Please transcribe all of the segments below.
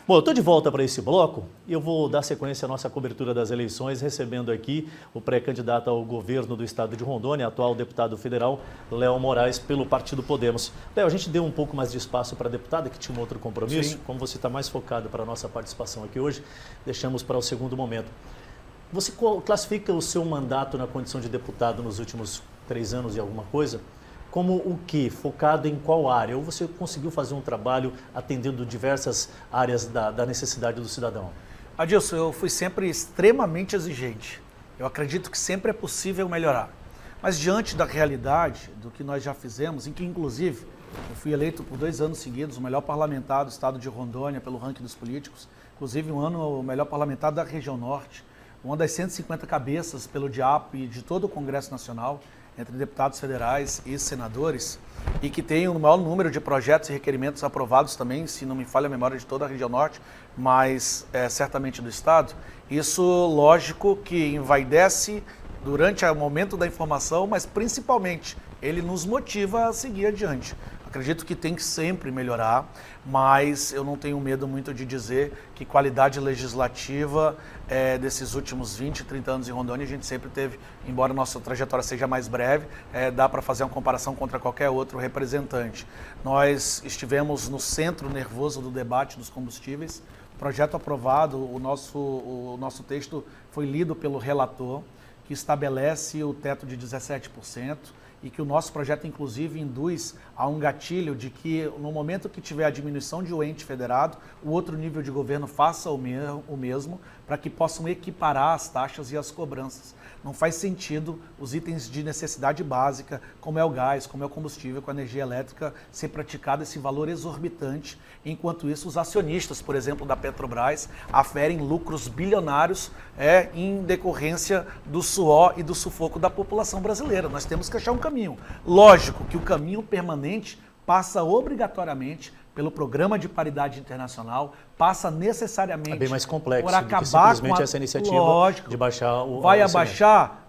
Bom, eu estou de volta para esse bloco e eu vou dar sequência à nossa cobertura das eleições, recebendo aqui o pré-candidato ao governo do estado de Rondônia, atual deputado federal, Léo Moraes, pelo Partido Podemos. Léo, a gente deu um pouco mais de espaço para a deputada, que tinha um outro compromisso. Sim. Como você está mais focado para a nossa participação aqui hoje, deixamos para o segundo momento. Você classifica o seu mandato na condição de deputado nos últimos 3 anos e alguma coisa como o quê? Focado em qual área? Ou você conseguiu fazer um trabalho atendendo diversas áreas da necessidade do cidadão? Adilson, eu fui sempre extremamente exigente. Eu acredito que sempre é possível melhorar. Mas diante da realidade do que nós já fizemos, em que inclusive eu fui eleito por 2 anos seguidos o melhor parlamentar do estado de Rondônia pelo ranking dos políticos, inclusive um ano o melhor parlamentar da região norte, uma das 150 cabeças pelo DIAP e de todo o Congresso Nacional, entre deputados federais e senadores, e que tem o maior número de projetos e requerimentos aprovados também, se não me falha a memória, de toda a região norte, mas certamente do estado. Isso, lógico, que envaidece durante o momento da informação, mas principalmente ele nos motiva a seguir adiante. Acredito que tem que sempre melhorar, mas eu não tenho medo muito de dizer que qualidade legislativa desses últimos 20, 30 anos em Rondônia a gente sempre teve, embora a nossa trajetória seja mais breve, dá para fazer uma comparação contra qualquer outro representante. Nós estivemos no centro nervoso do debate dos combustíveis, projeto aprovado, o nosso texto foi lido pelo relator, que estabelece o teto de 17%, e que o nosso projeto, inclusive, induz a um gatilho de que, no momento que tiver a diminuição de um ente federado, o outro nível de governo faça o mesmo, para que possam equiparar as taxas e as cobranças. Não faz sentido os itens de necessidade básica, como é o gás, como é o combustível, com a energia elétrica, ser praticado esse valor exorbitante. Enquanto isso, os acionistas, por exemplo, da Petrobras, aferem lucros bilionários em decorrência do suor e do sufoco da população brasileira. Nós temos que achar um caminho. Lógico que o caminho permanente passa obrigatoriamente pelo Programa de Paridade Internacional, passa necessariamente é bem mais complexo por acabar do que simplesmente com essa iniciativa de baixar o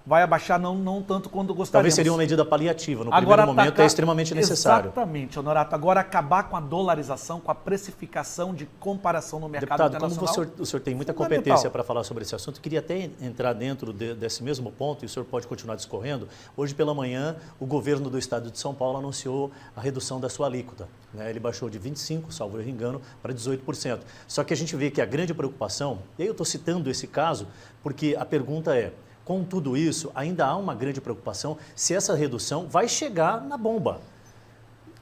Vai abaixar não tanto quanto gostaríamos. Talvez seria uma medida paliativa, no primeiro momento é extremamente necessário. Exatamente, Honorato. Agora acabar com a dolarização, com a precificação de comparação no mercado internacional. Deputado, como o senhor tem muita competência para falar sobre esse assunto, queria até entrar dentro desse mesmo ponto, e o senhor pode continuar discorrendo. Hoje pela manhã, o governo do estado de São Paulo anunciou a redução da sua alíquota. Ele baixou de 25%, salvo eu engano, para 18%. Só que a gente vê que a grande preocupação, e aí eu estou citando esse caso, porque a pergunta é, com tudo isso, ainda há uma grande preocupação se essa redução vai chegar na bomba.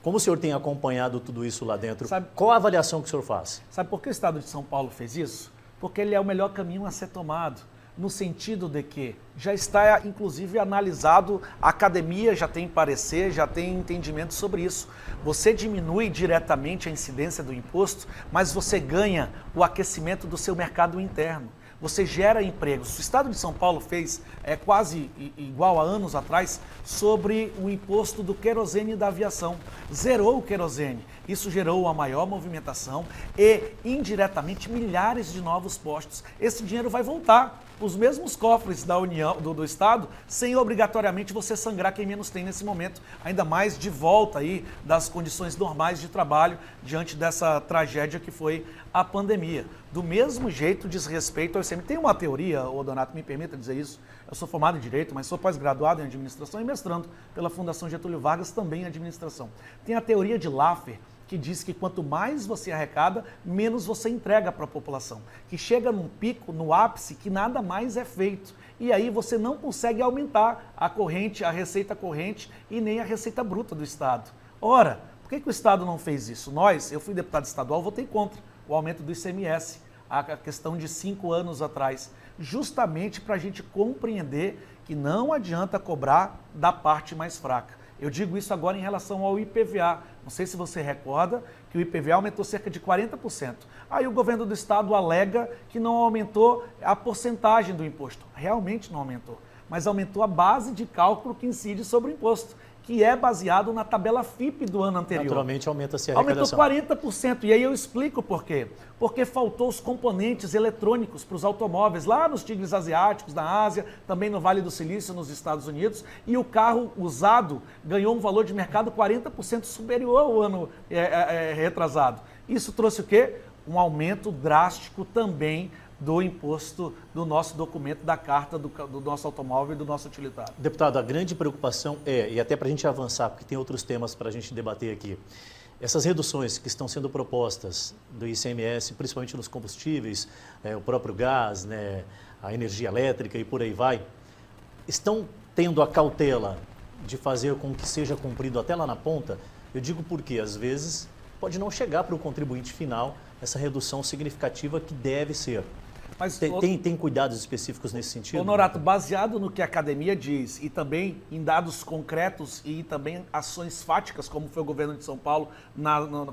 Como o senhor tem acompanhado tudo isso lá dentro, qual a avaliação que o senhor faz? Sabe por que o estado de São Paulo fez isso? Porque ele é o melhor caminho a ser tomado, no sentido de que já está, inclusive, analisado, a academia já tem parecer, já tem entendimento sobre isso. Você diminui diretamente a incidência do imposto, mas você ganha o aquecimento do seu mercado interno. Você gera empregos. O estado de São Paulo fez quase igual a anos atrás sobre o imposto do querosene da aviação. Zerou o querosene. Isso gerou a maior movimentação e, indiretamente, milhares de novos postos. Esse dinheiro vai voltar para os mesmos cofres da União, do Estado, sem obrigatoriamente você sangrar quem menos tem nesse momento, ainda mais de volta aí das condições normais de trabalho diante dessa tragédia que foi a pandemia. Do mesmo jeito, diz respeito ao ICMS. Tem uma teoria, Donato, me permita dizer isso, eu sou formado em Direito, mas sou pós-graduado em Administração e mestrando pela Fundação Getúlio Vargas, também em Administração. Tem a teoria de Laffer, que diz que quanto mais você arrecada, menos você entrega para a população. Que chega num pico, no ápice, que nada mais é feito. E aí você não consegue aumentar a corrente, a receita corrente e nem a receita bruta do Estado. Ora, por que o Estado não fez isso? Eu fui deputado estadual, votei contra o aumento do ICMS, a questão de 5 anos atrás, justamente para a gente compreender que não adianta cobrar da parte mais fraca. Eu digo isso agora em relação ao IPVA. Não sei se você recorda que o IPVA aumentou cerca de 40%. Aí o governo do estado alega que não aumentou a porcentagem do imposto. Realmente não aumentou, mas aumentou a base de cálculo que incide sobre o imposto, que é baseado na tabela FIPE do ano anterior. Naturalmente aumenta-se a arrecadação. Aumentou 40%, e aí eu explico por quê. Porque faltou os componentes eletrônicos para os automóveis, lá nos tigres asiáticos, na Ásia, também no Vale do Silício, nos Estados Unidos, e o carro usado ganhou um valor de mercado 40% superior ao ano retrasado. Isso trouxe o quê? um aumento drástico também do imposto do nosso documento, da carta do nosso automóvel e do nosso utilitário. Deputado, a grande preocupação e até para a gente avançar, porque tem outros temas para a gente debater aqui, essas reduções que estão sendo propostas do ICMS, principalmente nos combustíveis, o próprio gás, né, a energia elétrica e por aí vai, estão tendo a cautela de fazer com que seja cumprido até lá na ponta? Eu digo porque, às vezes, pode não chegar para o contribuinte final essa redução significativa que deve ser. Mas, tem cuidados específicos nesse sentido? Honorato, baseado no que a academia diz e também em dados concretos e também ações fáticas, como foi o governo de São Paulo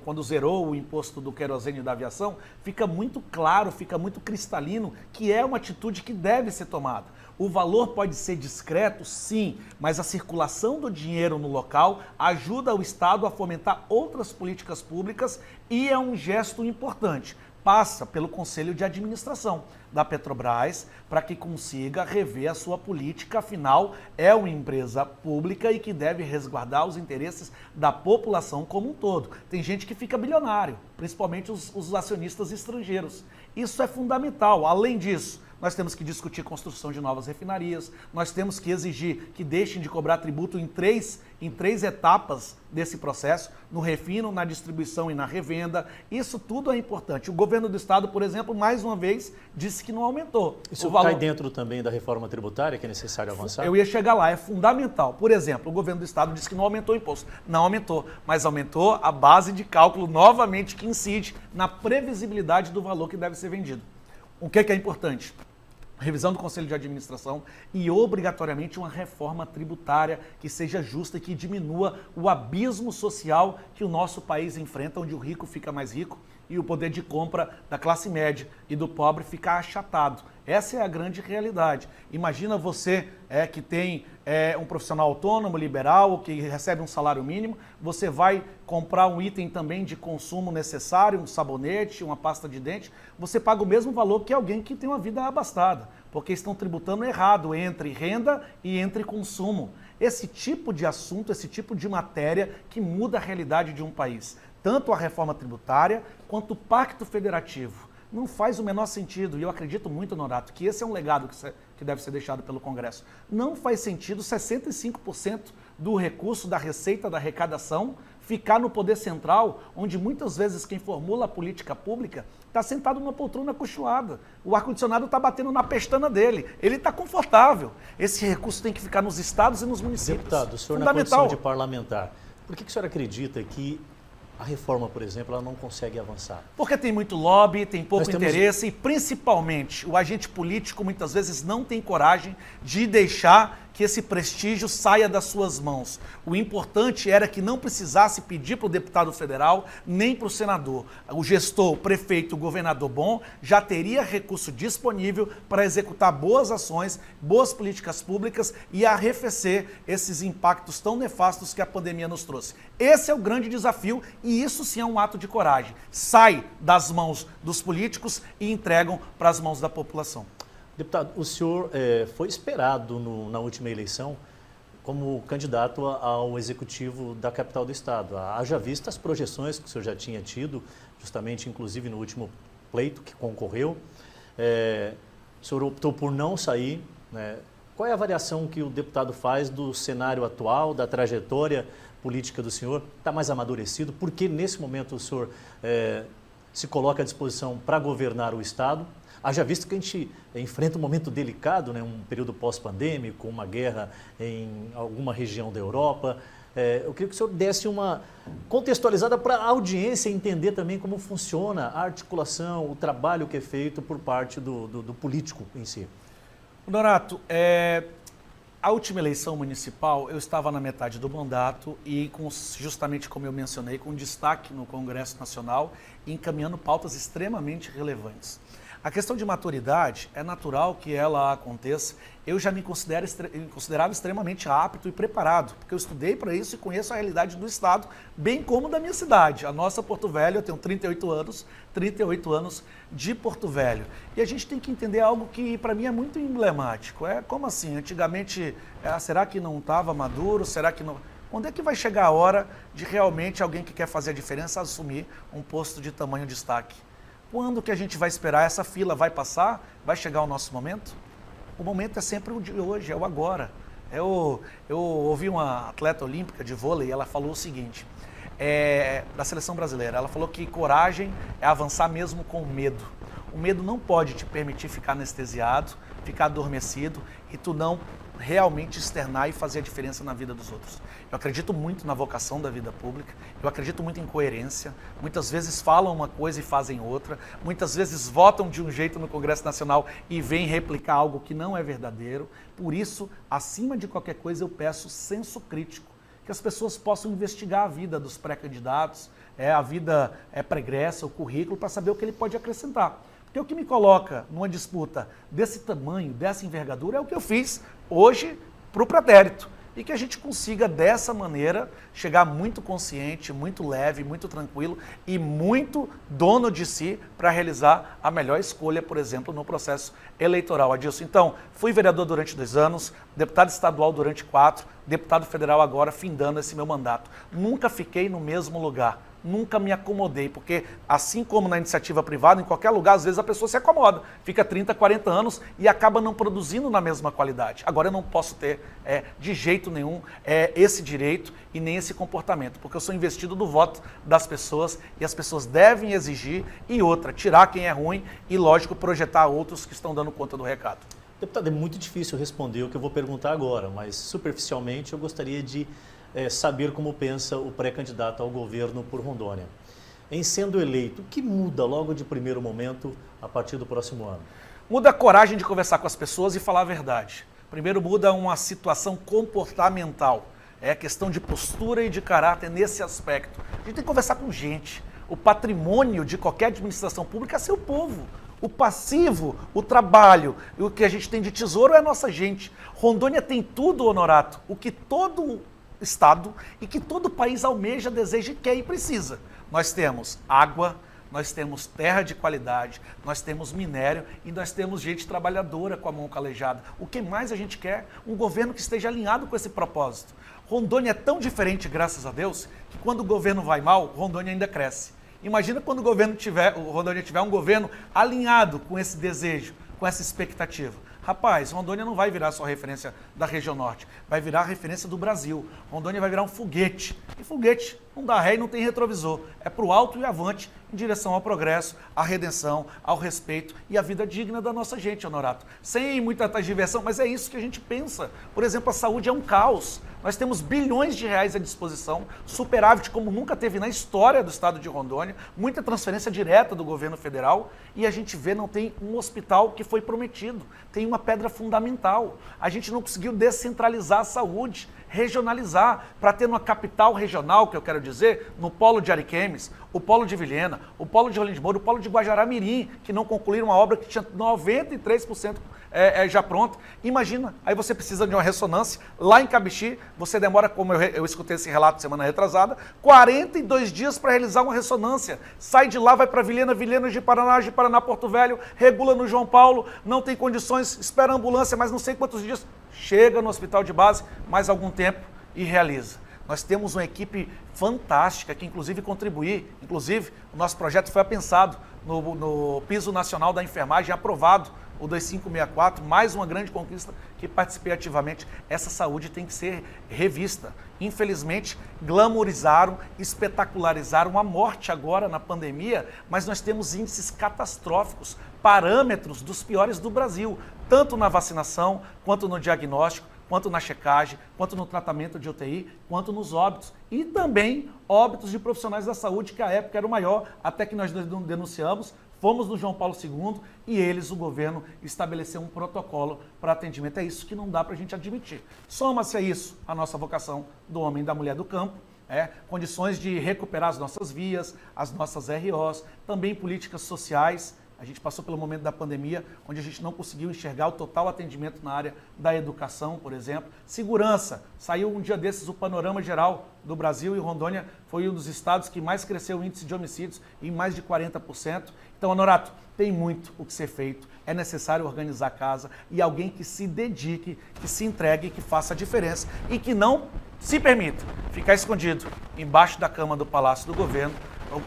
quando zerou o imposto do querosene da aviação, fica muito claro, fica muito cristalino que é uma atitude que deve ser tomada. O valor pode ser discreto, sim, mas a circulação do dinheiro no local ajuda o Estado a fomentar outras políticas públicas e é um gesto importante. Passa pelo Conselho de Administração da Petrobras para que consiga rever a sua política, afinal é uma empresa pública e que deve resguardar os interesses da população como um todo. Tem gente que fica bilionário, principalmente os acionistas estrangeiros. Isso é fundamental. Além disso, nós temos que discutir construção de novas refinarias, nós temos que exigir que deixem de cobrar tributo em três etapas desse processo, no refino, na distribuição e na revenda. Isso tudo é importante. O governo do Estado, por exemplo, mais uma vez, disse que não aumentou. Isso cai dentro também da reforma tributária, que é necessário avançar? Eu ia chegar lá, é fundamental. Por exemplo, o governo do Estado disse que não aumentou o imposto. Não aumentou, mas aumentou a base de cálculo novamente que incide na previsibilidade do valor que deve ser vendido. O que é importante? Revisão do Conselho de Administração e, obrigatoriamente, uma reforma tributária que seja justa e que diminua o abismo social que o nosso país enfrenta, onde o rico fica mais rico e o poder de compra da classe média e do pobre fica achatado. Essa é a grande realidade. Imagina você que tem um profissional autônomo, liberal, que recebe um salário mínimo, você vai comprar um item também de consumo necessário, um sabonete, uma pasta de dente, você paga o mesmo valor que alguém que tem uma vida abastada, porque estão tributando errado entre renda e entre consumo. Esse tipo de assunto, esse tipo de matéria que muda a realidade de um país. Tanto a reforma tributária quanto o Pacto Federativo. Não faz o menor sentido, e eu acredito muito, Honorato, que esse é um legado que deve ser deixado pelo Congresso. Não faz sentido 65% do recurso da receita da arrecadação ficar no poder central, onde muitas vezes quem formula a política pública está sentado numa poltrona acolchoada. O ar-condicionado está batendo na pestana dele. Ele está confortável. Esse recurso tem que ficar nos estados e nos municípios. Deputado, o senhor na condição de parlamentar, por que o senhor acredita que a reforma, por exemplo, ela não consegue avançar? Porque tem muito lobby, tem pouco interesse e, principalmente, o agente político muitas vezes não tem coragem de deixar que esse prestígio saia das suas mãos. O importante era que não precisasse pedir para o deputado federal nem para o senador. O gestor, o prefeito, o governador bom já teria recurso disponível para executar boas ações, boas políticas públicas e arrefecer esses impactos tão nefastos que a pandemia nos trouxe. Esse é o grande desafio e isso sim é um ato de coragem. Sai das mãos dos políticos e entregam para as mãos da população. Deputado, o senhor foi esperado na última eleição como candidato ao executivo da capital do estado. Haja vista as projeções que o senhor já tinha tido, justamente inclusive no último pleito que concorreu. O senhor optou por não sair, né? Qual é a avaliação que o deputado faz do cenário atual, da trajetória política do senhor? Está mais amadurecido? Por que nesse momento o senhor se coloca à disposição para governar o estado? Haja visto que a gente enfrenta um momento delicado, né? Um período pós-pandêmico, uma guerra em alguma região da Europa. Eu queria que o senhor desse uma contextualizada para a audiência entender também como funciona a articulação, o trabalho que é feito por parte do político em si. Honorato, a última eleição municipal, eu estava na metade do mandato e, justamente como eu mencionei, com destaque no Congresso Nacional, encaminhando pautas extremamente relevantes. A questão de maturidade, é natural que ela aconteça. Eu já me considerava extremamente apto e preparado, porque eu estudei para isso e conheço a realidade do estado, bem como da minha cidade. A nossa Porto Velho, eu tenho 38 anos de Porto Velho. E a gente tem que entender algo que para mim é muito emblemático. Como assim? Antigamente, será que não estava maduro? Será que não... Quando é que vai chegar a hora de realmente alguém que quer fazer a diferença assumir um posto de tamanho destaque? Quando que a gente vai esperar? Essa fila vai passar? Vai chegar o nosso momento? O momento é sempre o de hoje, é o agora. Eu ouvi uma atleta olímpica de vôlei, ela falou o seguinte, da seleção brasileira, ela falou que coragem é avançar mesmo com medo. O medo não pode te permitir ficar anestesiado, ficar adormecido e tu não realmente externar e fazer a diferença na vida dos outros. Eu acredito muito na vocação da vida pública, eu acredito muito em coerência, muitas vezes falam uma coisa e fazem outra, muitas vezes votam de um jeito no Congresso Nacional e vêm replicar algo que não é verdadeiro. Por isso, acima de qualquer coisa, eu peço senso crítico, que as pessoas possam investigar a vida dos pré-candidatos, a vida pregressa, o currículo, para saber o que ele pode acrescentar. Porque o que me coloca numa disputa desse tamanho, dessa envergadura, é o que eu fiz hoje para o pretérito. E que a gente consiga, dessa maneira, chegar muito consciente, muito leve, muito tranquilo e muito dono de si para realizar a melhor escolha, por exemplo, no processo eleitoral. Adilson, então, fui vereador durante 2 anos, deputado estadual durante 4, deputado federal agora, findando esse meu mandato. Nunca fiquei no mesmo lugar. Nunca me acomodei, porque assim como na iniciativa privada, em qualquer lugar, às vezes a pessoa se acomoda, fica 30, 40 anos e acaba não produzindo na mesma qualidade. Agora eu não posso ter de jeito nenhum esse direito e nem esse comportamento, porque eu sou investido do voto das pessoas e as pessoas devem exigir e outra, tirar quem é ruim e, lógico, projetar outros que estão dando conta do recado. Deputado, é muito difícil responder o que eu vou perguntar agora, mas superficialmente eu gostaria de saber como pensa o pré-candidato ao governo por Rondônia. Em sendo eleito, o que muda logo de primeiro momento a partir do próximo ano? Muda a coragem de conversar com as pessoas e falar a verdade. Primeiro muda uma situação comportamental. É questão de postura e de caráter nesse aspecto. A gente tem que conversar com gente. O patrimônio de qualquer administração pública é seu povo. O passivo, o trabalho, o que a gente tem de tesouro é a nossa gente. Rondônia tem tudo, Honorato, o que todo Estado e que todo país almeja, deseja, quer e precisa. Nós temos água, nós temos terra de qualidade, nós temos minério e nós temos gente trabalhadora com a mão calejada. O que mais a gente quer? Um governo que esteja alinhado com esse propósito. Rondônia é tão diferente, graças a Deus, que quando o governo vai mal, Rondônia ainda cresce. Imagina quando o Rondônia tiver um governo alinhado com esse desejo, com essa expectativa. Rapaz, Rondônia não vai virar só referência da região norte, vai virar referência do Brasil. Rondônia vai virar um foguete. E foguete não dá ré e não tem retrovisor. É para o alto e avante, em direção ao progresso, à redenção, ao respeito e à vida digna da nossa gente, Honorato. Sem muita diversão, mas é isso que a gente pensa. Por exemplo, a saúde é um caos. Nós temos bilhões de reais à disposição, superávit como nunca teve na história do estado de Rondônia, muita transferência direta do governo federal e a gente vê não tem um hospital que foi prometido, tem uma pedra fundamental. A gente não conseguiu descentralizar a saúde, regionalizar, para ter uma capital regional, que eu quero dizer, no polo de Ariquemes, o polo de Vilhena, o polo de Rolim de Moura, o polo de Guajará-Mirim, que não concluíram uma obra que tinha 93% já pronta. Imagina, aí você precisa de uma ressonância, lá em Cabixi, você demora, como eu escutei esse relato semana retrasada, 42 dias para realizar uma ressonância. Sai de lá, vai para Vilhena, Vilhena de Paraná, Porto Velho, regula no João Paulo, não tem condições, espera a ambulância, mas não sei quantos dias, chega no hospital de base, mais algum tempo e realiza. Nós temos uma equipe fantástica que inclusive o nosso projeto foi apensado no piso nacional da enfermagem, aprovado o 2564, mais uma grande conquista que participei ativamente. Essa saúde tem que ser revista. Infelizmente, glamourizaram, espetacularizaram a morte agora na pandemia, mas nós temos índices catastróficos, parâmetros dos piores do Brasil, tanto na vacinação, quanto no diagnóstico, quanto na checagem, quanto no tratamento de UTI, quanto nos óbitos. E também óbitos de profissionais da saúde, que à época era o maior, até que nós denunciamos, fomos no João Paulo II e o governo, estabeleceu um protocolo para atendimento. É isso que não dá para a gente admitir. Soma-se a isso a nossa vocação do homem e da mulher do campo, condições de recuperar as nossas vias, as nossas ROs, também políticas sociais. A gente passou pelo momento da pandemia, onde a gente não conseguiu enxergar o total atendimento na área da educação, por exemplo. Segurança. Saiu um dia desses o panorama geral do Brasil e Rondônia foi um dos estados que mais cresceu o índice de homicídios, em mais de 40%. Então, Honorato, tem muito o que ser feito. É necessário organizar a casa e alguém que se dedique, que se entregue, que faça a diferença e que não se permita ficar escondido embaixo da cama do Palácio do Governo,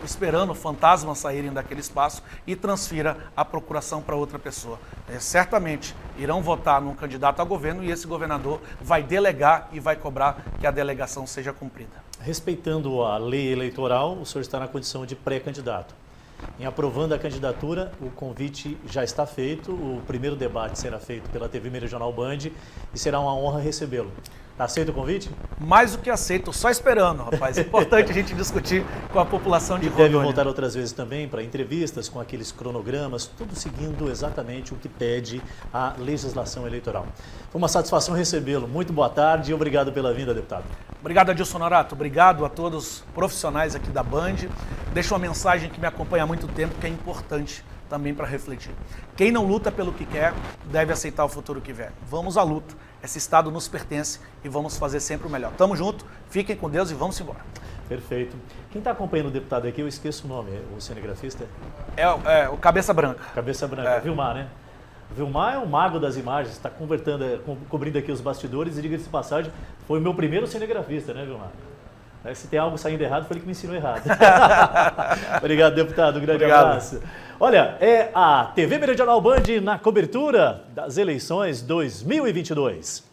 esperando fantasmas saírem daquele espaço e transfira a procuração para outra pessoa. Certamente irão votar num candidato a governo e esse governador vai delegar e vai cobrar que a delegação seja cumprida. Respeitando a lei eleitoral, o senhor está na condição de pré-candidato. Em aprovando a candidatura, o convite já está feito, o primeiro debate será feito pela TV Meridional Band e será uma honra recebê-lo. Está aceito o convite? Mais do que aceito, só esperando, rapaz. É importante a gente discutir com a população de Rondônia. E deve voltar outras vezes também para entrevistas com aqueles cronogramas, tudo seguindo exatamente o que pede a legislação eleitoral. Foi uma satisfação recebê-lo. Muito boa tarde e obrigado pela vinda, deputado. Obrigado, Adilson Norato. Obrigado a todos os profissionais aqui da Band. Deixo uma mensagem que me acompanha há muito tempo, que é importante também para refletir. Quem não luta pelo que quer, deve aceitar o futuro que vem. Vamos à luta. Esse estado nos pertence e vamos fazer sempre o melhor. Tamo junto, fiquem com Deus e vamos embora. Perfeito. Quem está acompanhando o deputado aqui, eu esqueço o nome, o cinegrafista? É o Cabeça Branca. Cabeça Branca, Vilmar, né? Vilmar é um mago das imagens, está cobrindo aqui os bastidores e, diga-se de passagem, foi o meu primeiro cinegrafista, né, Vilmar? Se tem algo saindo errado, foi ele que me ensinou errado. Obrigado, deputado. Um grande abraço. Olha, é a TV Meridional Band na cobertura das eleições 2022.